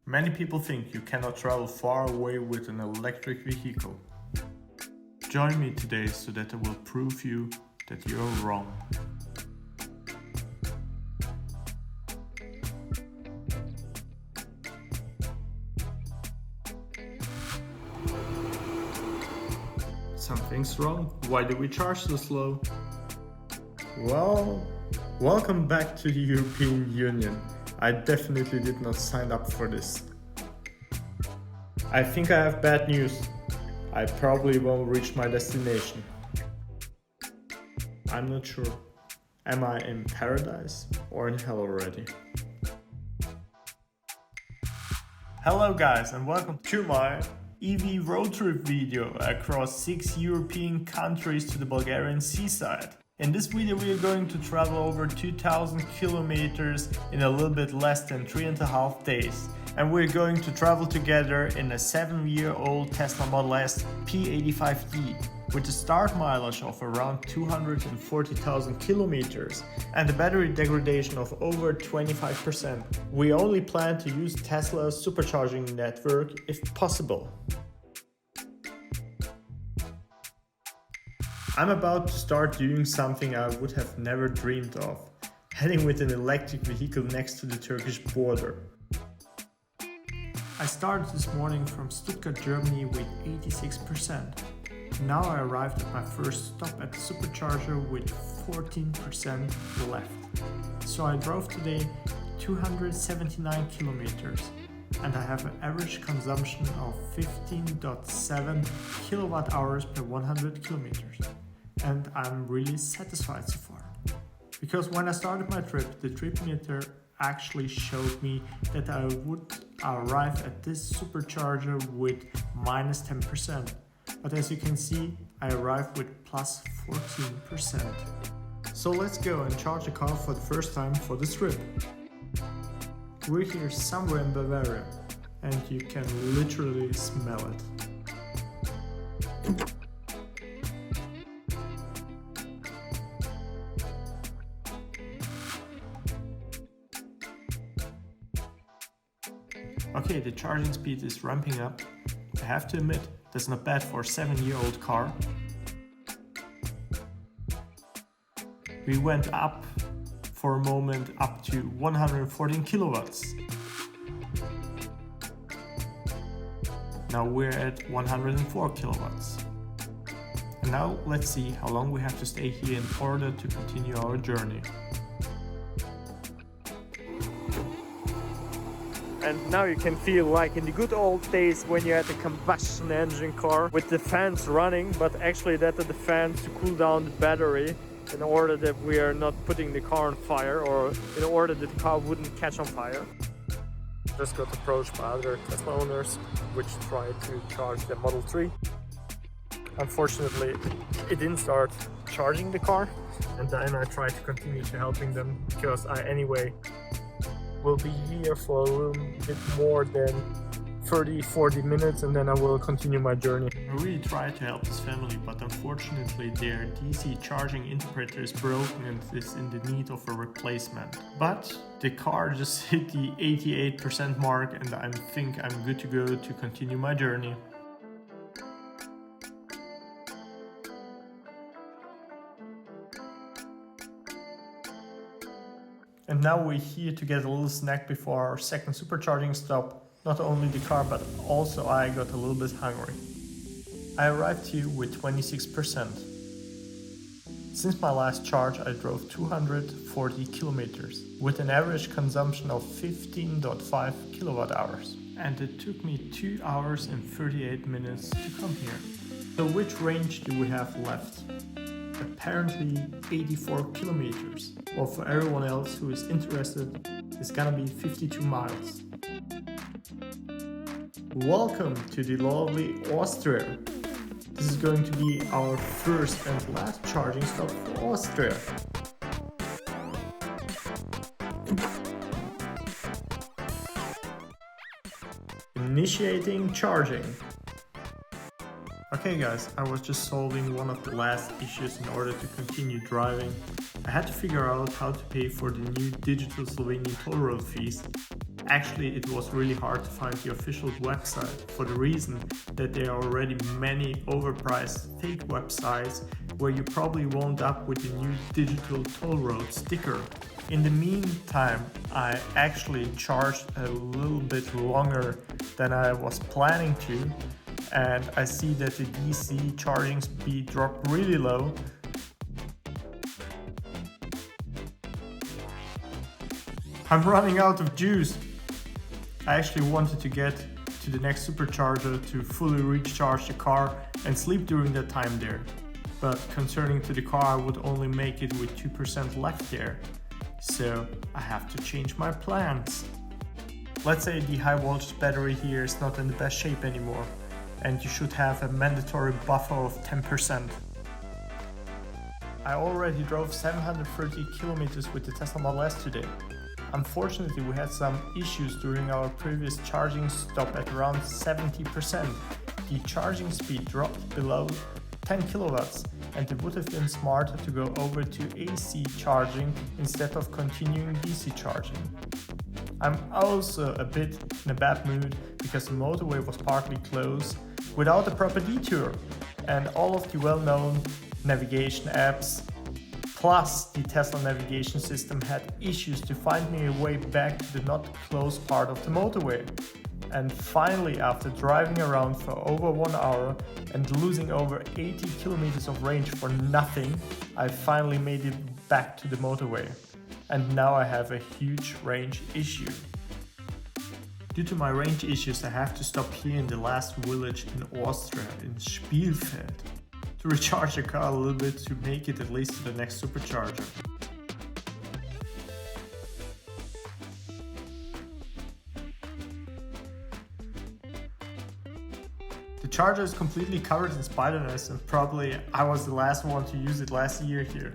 Many people think you cannot travel far away with an electric vehicle. Join me today so that I will prove you that you're wrong. Something's wrong. Why do we charge so slow? Well, welcome back to the European Union. I definitely did not sign up for this. I think I have bad news. I probably won't reach my destination. I'm not sure. Am I in paradise or in hell already? Hello guys and welcome to my EV road trip video across 6 European countries to the Bulgarian seaside. In this video we are going to travel over 2,000 kilometers in a little bit less than 3.5 days. And we're going to travel together in a 7-year-old Tesla Model S P85e with a start mileage of around 240,000 kilometers and a battery degradation of over 25%. We only plan to use Tesla's supercharging network if possible. I'm about to start doing something I would have never dreamed of, heading with an electric vehicle next to the Turkish border. I started this morning from Stuttgart, Germany with 86%. Now I arrived at my first stop at the supercharger with 14% left. So I drove today 279 kilometers and I have an average consumption of 15.7 kilowatt hours per 100 kilometers. And I'm really satisfied so far. Because when I started my trip, the trip meter actually showed me that I would arrive at this supercharger with minus 10%. But as you can see, I arrived with plus 14%. So let's go and charge the car for the first time for this trip. We're here somewhere in Bavaria and you can literally smell it. Okay, the charging speed is ramping up. I have to admit, that's not bad for a 7-year-old car. We went up for a moment up to 114 kilowatts. Now we're at 104 kilowatts. And now let's see how long we have to stay here in order to continue our journey. And now you can feel like in the good old days when you had a combustion engine car with the fans running, but actually that are the fans to cool down the battery in order that we are not putting the car on fire or in order that the car wouldn't catch on fire. Just got approached by other Tesla owners which tried to charge the Model 3. Unfortunately, it didn't start charging the car, and then I tried to continue to helping them because I anyway will be here for a little bit more than 30-40 minutes and then I will continue my journey. I really tried to help this family, but unfortunately their DC charging interpreter is broken and is in the need of a replacement. But the car just hit the 88% mark and I think I'm good to go to continue my journey. And now we're here to get a little snack before our second supercharging stop. Not only the car, but also I got a little bit hungry. I arrived here with 26%. Since my last charge, I drove 240 kilometers with an average consumption of 15.5 kilowatt hours. And it took me 2 hours and 38 minutes to come here. So which range do we have left? Apparently 84 kilometers. Well, for everyone else who is interested, it's gonna be 52 miles. Welcome to the lovely Austria. This is going to be our first and last charging stop for Austria. Initiating charging. Okay guys, I was just solving one of the last issues in order to continue driving. I had to figure out how to pay for the new digital Slovenian toll road fees Actually, it was really hard to find the official website for the reason that there are already many overpriced fake websites where you probably wound up with the new digital toll road sticker. In the meantime, I actually charged a little bit longer than I was planning to, and I see that the DC charging speed dropped really low. I'm running out of juice. I actually wanted to get to the next supercharger to fully recharge the car and sleep during that time there. But concerning to the car, I would only make it with 2% left there. So I have to change my plans. Let's say the high voltage battery here is not in the best shape anymore, and you should have a mandatory buffer of 10%. I already drove 730 kilometers with the Tesla Model S today. Unfortunately, we had some issues during our previous charging stop at around 70%. The charging speed dropped below 10 kilowatts, and it would have been smarter to go over to AC charging instead of continuing DC charging. I'm also a bit in a bad mood because the motorway was partly closed without a proper detour, and all of the well-known navigation apps plus the Tesla navigation system had issues to find me a way back to the not closed part of the motorway. And finally, after driving around for over 1 hour and losing over 80 kilometers of range for nothing, I finally made it back to the motorway. And now I have a huge range issue. Due to my range issues, I have to stop here in the last village in Austria, in Spielfeld, to recharge the car a little bit to make it at least to the next supercharger. The charger is completely covered in spider nets, and probably I was the last one to use it last year here.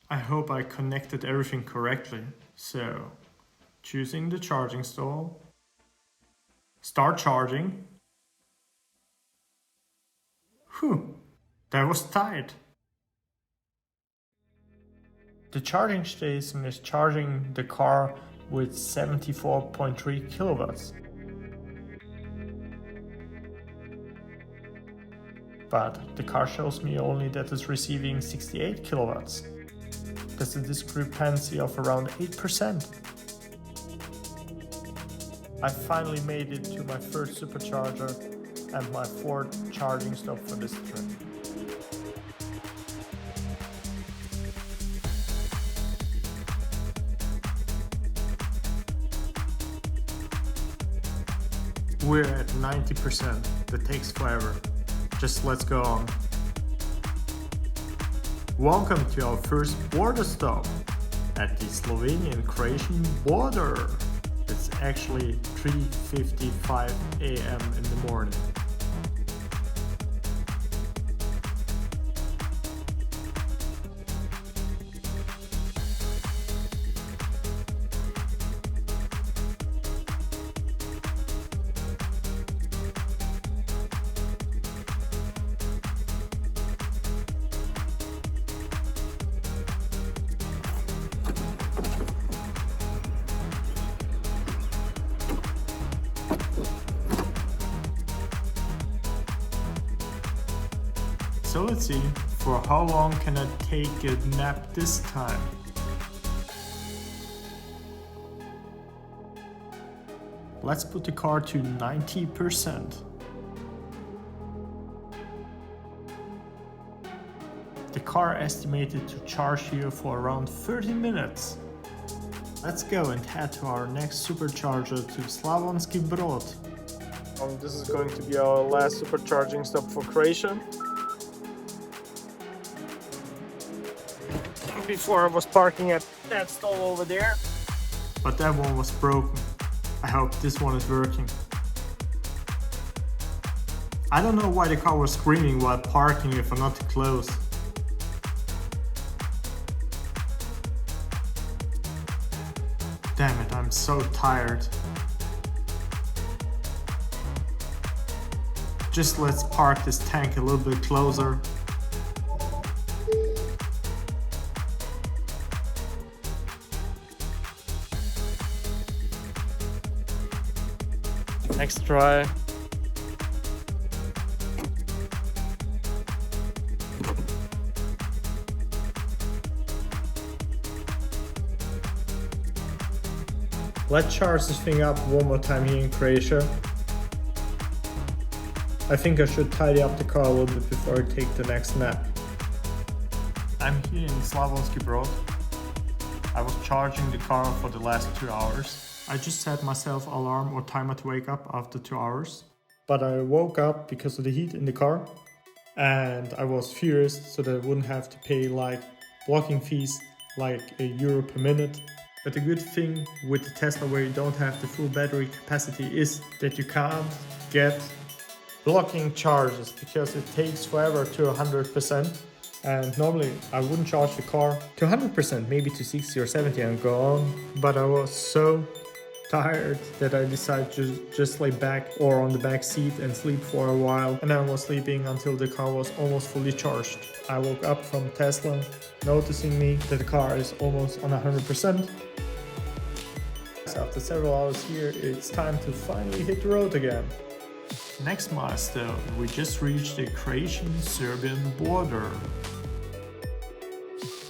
I hope I connected everything correctly. So, choosing the charging stall, start charging. Whew, that was tight. The charging station is charging the car with 74.3 kilowatts. But the car shows me only that it's receiving 68 kilowatts. That's a discrepancy of around 8%. I finally made it to my first supercharger and my fourth charging stop for this trip. We're at 90%. That takes forever. Just let's go on. Welcome to our first border stop at the Slovenian-Croatian border. It's actually 3:55 a.m. in the morning. So let's see, for how long can I take a nap this time? Let's put the car to 90%. The car estimated to charge here for around 30 minutes. Let's go and head to our next supercharger to Slavonski Brod. This is going to be our last supercharging stop for Croatia. Before I was parking at that stall over there. But that one was broken. I hope this one is working. I don't know why the car was screaming while parking if I'm not too close. Damn it, I'm so tired. Just let's park this tank a little bit closer. Next try. Let's charge this thing up one more time here in Croatia. I think I should tidy up the car a little bit before I take the next nap. I'm here in Slavonski Brod. I was charging the car for the last 2 hours. I just set myself alarm or timer to wake up after 2 hours. But I woke up because of the heat in the car. And I was furious so that I wouldn't have to pay like blocking fees like €1 per minute. But the good thing with the Tesla where you don't have the full battery capacity is that you can't get blocking charges because it takes forever to 100%. And normally I wouldn't charge the car to 100%, maybe to 60 or 70 and go on. But I was so tired that I decided to just lay back or on the back seat and sleep for a while. And I was sleeping until the car was almost fully charged. I woke up from Tesla noticing me that the car is almost on 100%. After several hours here, it's time to finally hit the road again. Next milestone, we just reached the Croatian-Serbian border.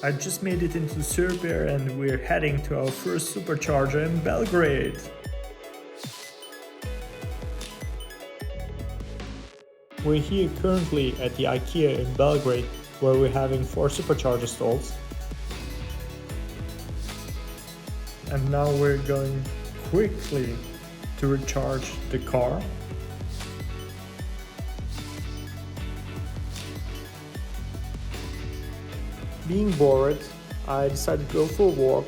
I just made it into Serbia and we're heading to our first supercharger in Belgrade. We're here currently at the IKEA in Belgrade where we're having 4 supercharger stalls. And now we're going quickly to recharge the car. Being bored, I decided to go for a walk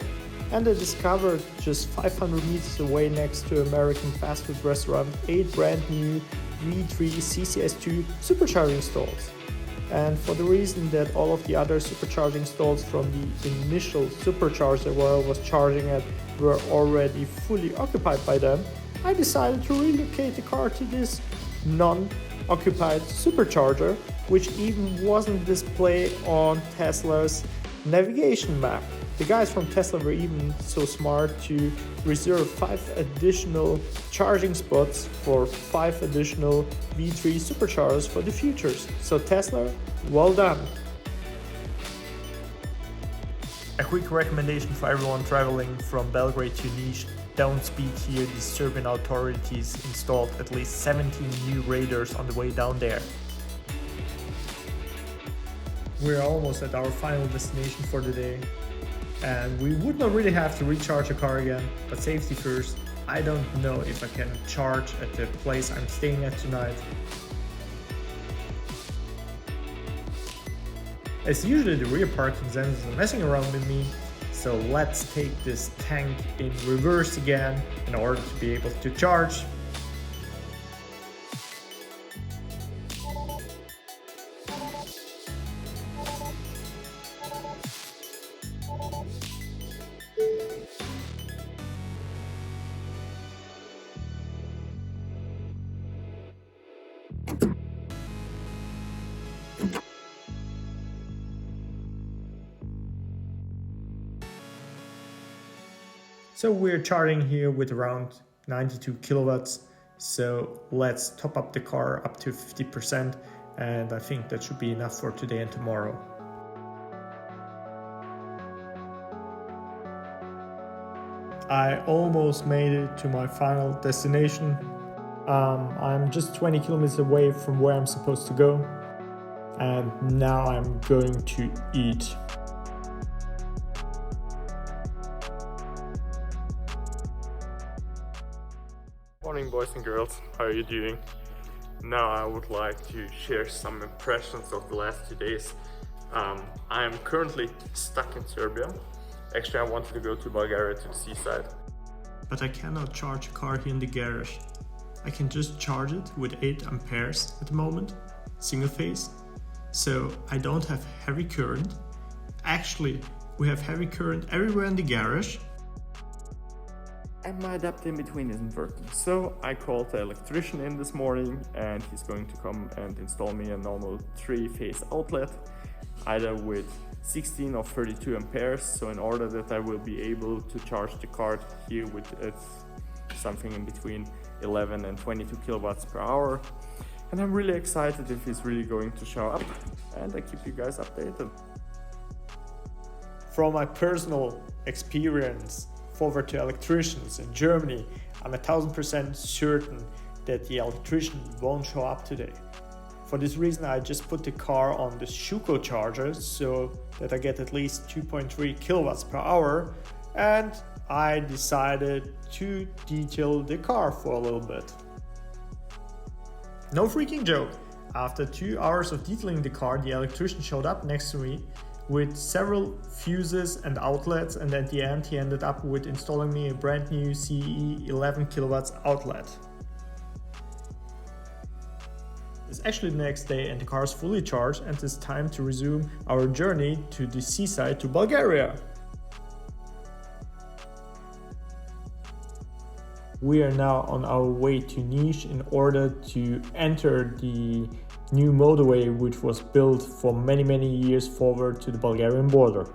and I discovered just 500 meters away next to American fast food restaurant 8 brand new V3 CCS2 supercharging stalls. And for the reason that all of the other supercharging stalls from the initial supercharger where I was charging at were already fully occupied by them, I decided to relocate the car to this non-occupied supercharger, which even wasn't displayed on Tesla's navigation map. The guys from Tesla were even so smart to reserve 5 additional charging spots for 5 additional V3 superchargers for the futures. So Tesla, well done. A quick recommendation for everyone traveling from Belgrade to Niš: don't speak here. The Serbian authorities installed at least 17 new radars on the way down there. We're almost at our final destination for the day. And we would not really have to recharge the car again, but safety first. I don't know if I can charge at the place I'm staying at tonight. As usually, the rear parking sensors are messing around with me, so let's take this tank in reverse again in order to be able to charge. So we're charging here with around 92 kilowatts. So let's top up the car up to 50%. And I think that should be enough for today and tomorrow. I almost made it to my final destination. I'm just 20 kilometers away from where I'm supposed to go. And now I'm going to eat. Morning, boys and girls, how are you doing? Now I would like to share some impressions of the last 2 days. I am currently stuck in Serbia. Actually, I wanted to go to Bulgaria to the seaside, but I cannot charge a car here in the garage. I can just charge it with 8 amperes at the moment, single phase. So I don't have heavy current. Actually, we have heavy current everywhere in the garage. And my adapter in between isn't working. So I called the electrician in this morning and he's going to come and install me a normal 3-phase outlet, either with 16 or 32 amperes. So in order that I will be able to charge the card here with something in between 11 and 22 kilowatts per hour. And I'm really excited if he's really going to show up, and I keep you guys updated. From my personal experience forward to electricians in Germany, I'm 1000% certain that the electrician won't show up today. For this reason, I just put the car on the Schuko charger so that I get at least 2.3 kilowatts per hour, and I decided to detail the car for a little bit. No freaking joke. After 2 hours of detailing the car, the electrician showed up next to me with several fuses and outlets, and at the end he ended up with installing me a brand new CE 11 kilowatts outlet. It's actually the next day and the car is fully charged, and it's time to resume our journey to the seaside to Bulgaria. We are now on our way to Niš in order to enter the new motorway which was built for many years forward to the Bulgarian border.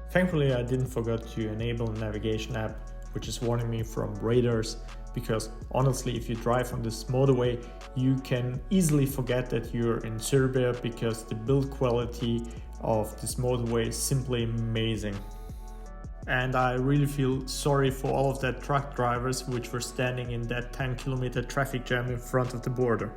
Thankfully, I didn't forget to enable a navigation app which is warning me from radars, because honestly, if you drive on this motorway, you can easily forget that you're in Serbia, because the build quality of this motorway is simply amazing. And I really feel sorry for all of that truck drivers which were standing in that 10-kilometer traffic jam in front of the border.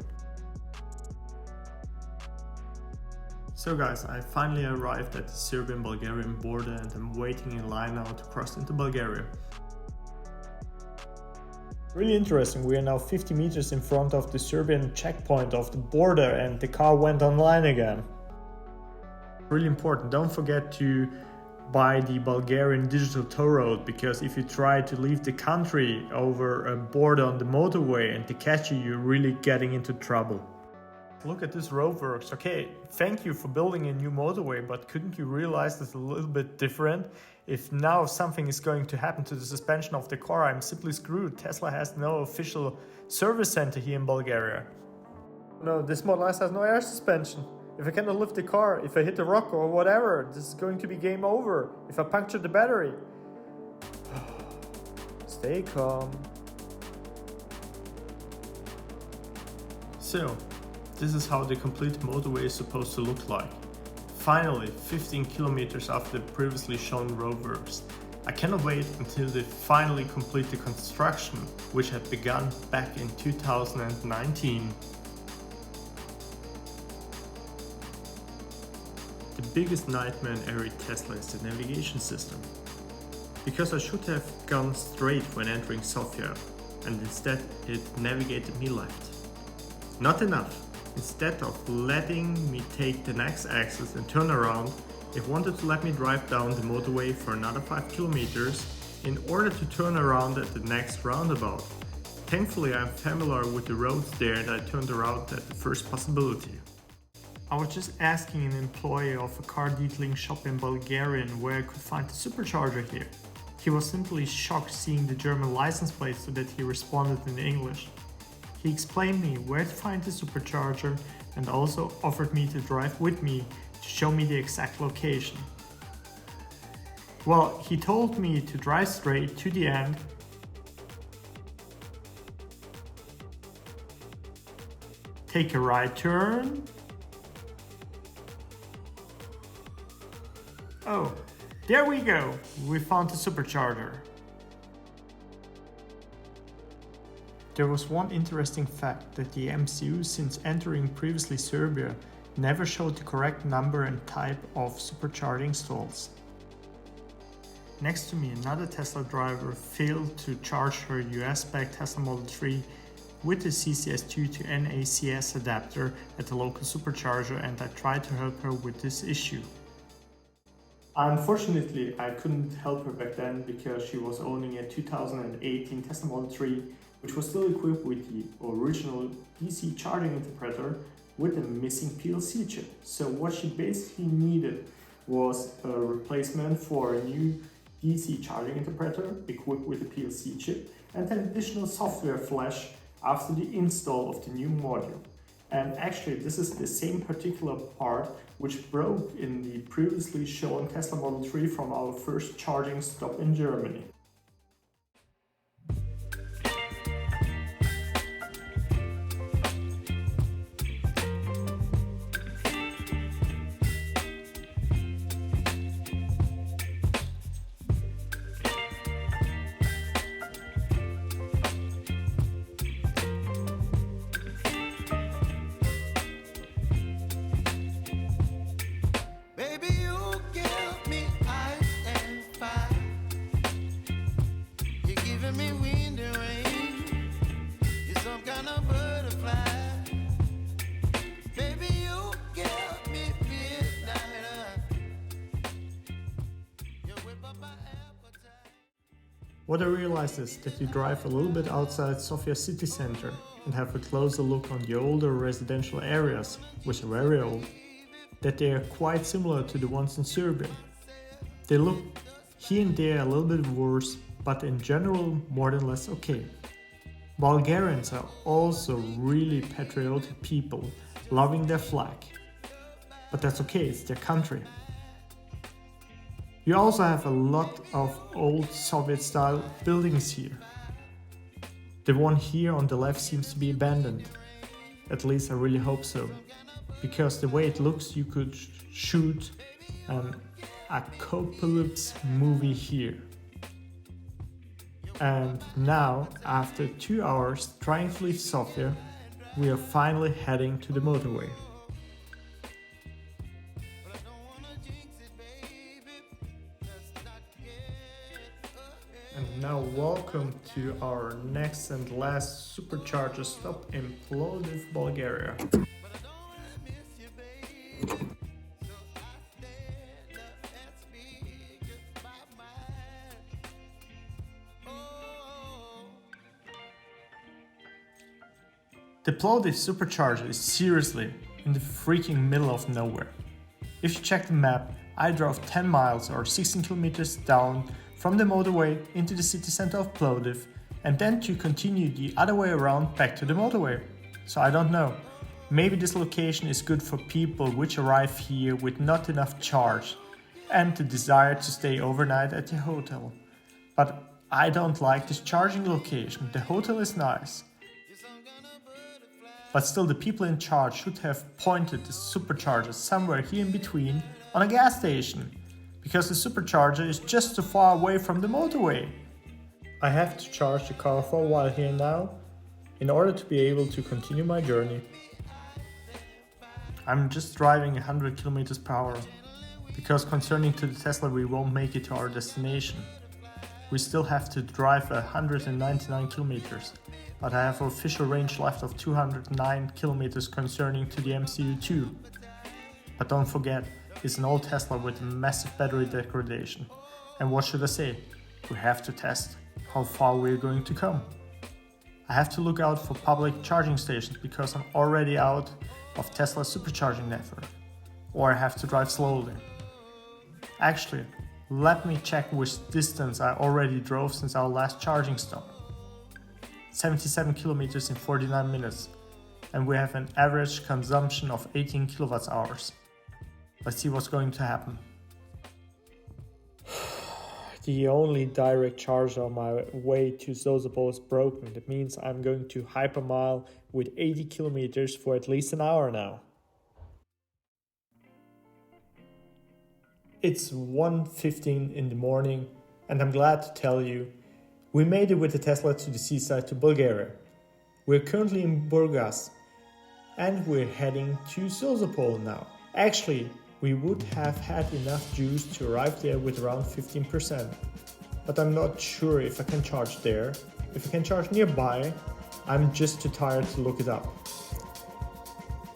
So guys, I finally arrived at the Serbian-Bulgarian border and I'm waiting in line now to cross into Bulgaria. Really interesting, we are now 50 meters in front of the Serbian checkpoint of the border and the car went online again. Really important, don't forget to buy the Bulgarian digital toll road, because if you try to leave the country over a border on the motorway and they catch you, you're really getting into trouble. Look at this roadworks. Okay, thank you for building a new motorway, but couldn't you realize it's a little bit different? If now something is going to happen to the suspension of the car, I'm simply screwed. Tesla has no official service center here in Bulgaria. No, this Model S has no air suspension. If I cannot lift the car, if I hit a rock or whatever, this is going to be game over. If I puncture the battery. Stay calm. So, this is how the complete motorway is supposed to look like. Finally, 15 kilometers after the previously shown roadworks. I cannot wait until they finally complete the construction, which had begun back in 2019. The biggest nightmare in every Tesla is the navigation system. Because I should have gone straight when entering Sofia, and instead it navigated me left. Not enough. Instead of letting me take the next exit and turn around, it wanted to let me drive down the motorway for another 5 kilometers in order to turn around at the next roundabout. Thankfully, I'm familiar with the roads there and I turned around at the first possibility. I was just asking an employee of a car detailing shop in Bulgaria where I could find the supercharger here. He was simply shocked seeing the German license plate, so that he responded in English. He explained me where to find the supercharger and also offered me to drive with me to show me the exact location. Well, he told me to drive straight to the end, take a right turn. Oh, there we go, we found the supercharger. There was one interesting fact, that the MCU, since entering previously Serbia, never showed the correct number and type of supercharging stalls. Next to me, another Tesla driver failed to charge her US-spec Tesla Model 3 with the CCS2 to NACS adapter at the local supercharger, and I tried to help her with this issue. Unfortunately, I couldn't help her back then because she was owning a 2018 Tesla Model 3 which was still equipped with the original DC charging interpreter with a missing PLC chip. So what she basically needed was a replacement for a new DC charging interpreter equipped with a PLC chip and an additional software flash after the install of the new module. And actually this is the same particular part which broke in the previously shown Tesla Model 3 from our first charging stop in Germany. What I realized is that you drive a little bit outside Sofia city center and have a closer look on the older residential areas, which are very old, that they are quite similar to the ones in Serbia. They look here and there a little bit worse, but in general more than less okay. Bulgarians are also really patriotic people, loving their flag. But that's okay, it's their country. You also have a lot of old Soviet-style buildings here. The one here on the left seems to be abandoned. At least I really hope so. Because the way it looks, you could shoot an apocalypse movie here. And now, after 2 hours trying to leave Sofia, we are finally heading to the motorway. And now welcome to our next and last supercharger stop in Plovdiv, Bulgaria. The Plovdiv supercharger is seriously in the freaking middle of nowhere. If you check the map, I drove 10 miles or 16 kilometers down from the motorway into the city center of Plovdiv and then to continue the other way around back to the motorway. So I don't know, maybe this location is good for people which arrive here with not enough charge and the desire to stay overnight at the hotel. But I don't like this charging location, the hotel is nice. But still the people in charge should have pointed the supercharger somewhere here in between on a gas station, because the supercharger is just too far away from the motorway. I have to charge the car for a while here now, in order to be able to continue my journey. I'm just driving 100 km per hour, because concerning to the Tesla we won't make it to our destination. We still have to drive 199 kilometers, but I have an official range left of 209 kilometers concerning to the MCU2. But don't forget, it's an old Tesla with a massive battery degradation. And what should I say? We have to test how far we're going to come. I have to look out for public charging stations because I'm already out of Tesla's supercharging network. Or I have to drive slowly. Actually, let me check which distance I already drove since our last charging stop. 77 kilometers in 49 minutes, and we have an average consumption of 18 kilowatt hours. Let's see what's going to happen. The only direct charger on my way to Sozopol is broken. That means I'm going to Hypermile with 80 kilometers for at least an hour now. It's 1:15 in the morning, and I'm glad to tell you, we made it with the Tesla to the seaside to Bulgaria. We're currently in Burgas, and we're heading to Sozopol now. Actually, we would have had enough juice to arrive there with around 15%, but I'm not sure if I can charge there. If I can charge nearby, I'm just too tired to look it up.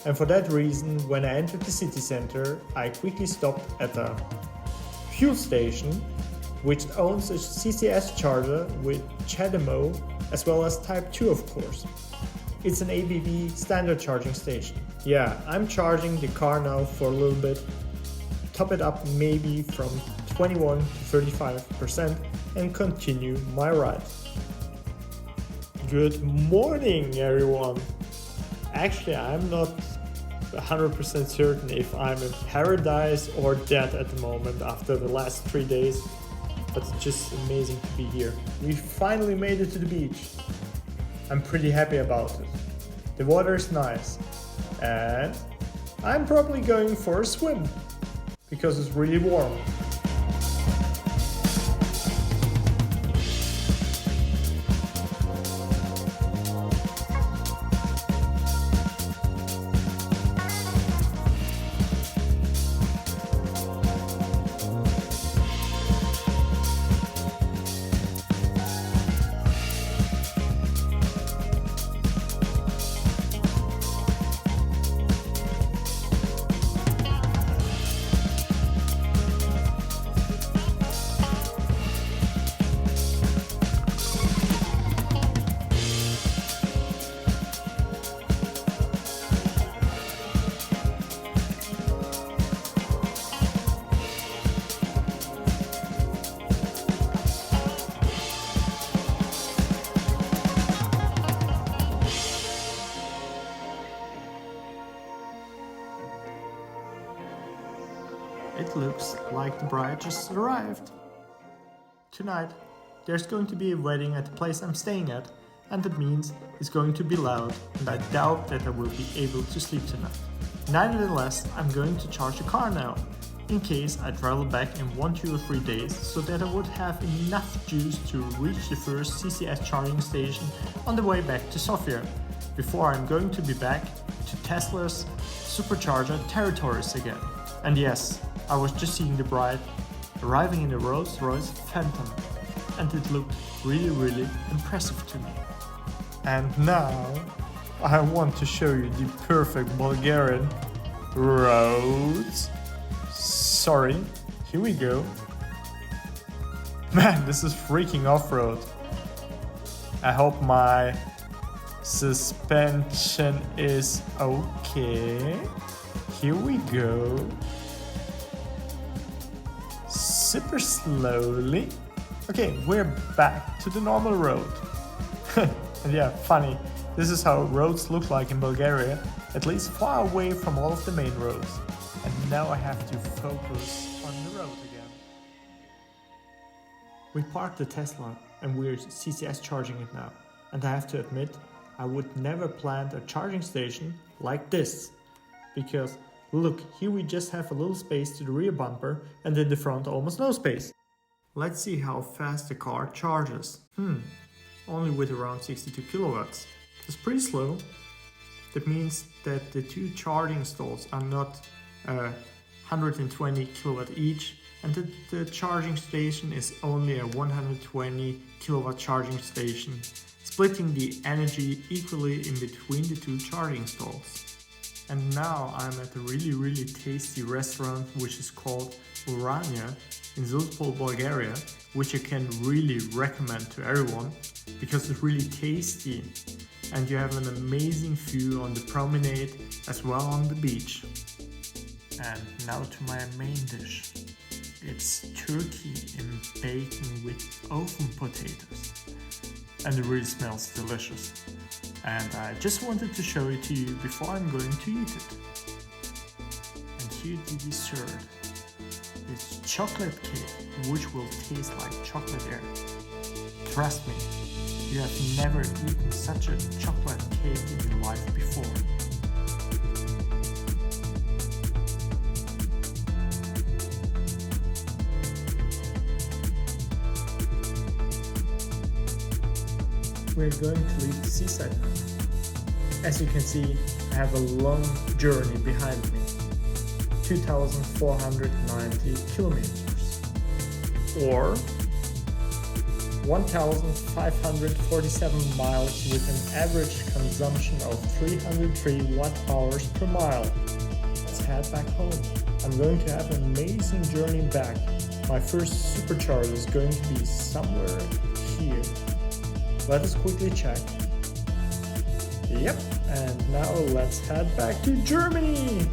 And for that reason, when I entered the city center, I quickly stopped at a fuel station which owns a CCS charger with CHAdeMO as well as Type 2 of course. It's an ABB standard charging station. Yeah, I'm charging the car now for a little bit, top it up maybe from 21 to 35% and continue my ride. Good morning everyone! Actually, I'm not 100% certain if I'm in paradise or dead at the moment after the last 3 days, but it's just amazing to be here. We finally made it to the beach. I'm pretty happy about it. The water is nice and I'm probably going for a swim because it's really warm. It looks like the bride just arrived. Tonight, there's going to be a wedding at the place I'm staying at, and that means it's going to be loud, and I doubt that I will be able to sleep tonight. Nevertheless, I'm going to charge the car now, in case I travel back in 1, 2 or 3 days, so that I would have enough juice to reach the first CCS charging station on the way back to Sofia, before I'm going to be back to Tesla's supercharger territories again. And yes, I was just seeing the bride arriving in a Rolls-Royce Phantom, and it looked really impressive to me. And now I want to show you the perfect Bulgarian roads. Sorry, here we go. Man, this is freaking off-road. I hope my suspension is okay. Here we go. Super slowly. Okay, we're back to the normal road. And yeah, funny. This is how roads look like in Bulgaria, at least far away from all of the main roads. And now I have to focus on the road again. We parked the Tesla and we're CCS charging it now. And I have to admit, I would never plant a charging station like this. Because look, here we just have a little space to the rear bumper and in the front almost no space. Let's see how fast the car charges. Only with around 62 kilowatts. That's pretty slow. That means that the two charging stalls are not 120 kilowatt each, and that the charging station is only a 120 kilowatt charging station, splitting the energy equally in between the two charging stalls. And now I'm at a really tasty restaurant which is called Urania in Zoltpol, Bulgaria, which I can really recommend to everyone because it's really tasty and you have an amazing view on the promenade as well on the beach. And now to my main dish. It's turkey in bacon with oven potatoes and it really smells delicious. And I just wanted to show it to you before I'm going to eat it. And here the dessert. It's chocolate cake, which will taste like chocolate air. Trust me, you have never eaten such a chocolate cake in your life before. We're going to leave the seaside now. As you can see, I have a long journey behind me. 2,490 kilometers. Or 1,547 miles with an average consumption of 303 watt-hours per mile. Let's head back home. I'm going to have an amazing journey back. My first supercharger is going to be somewhere here. Let us quickly check. Yep, and now let's head back to Germany.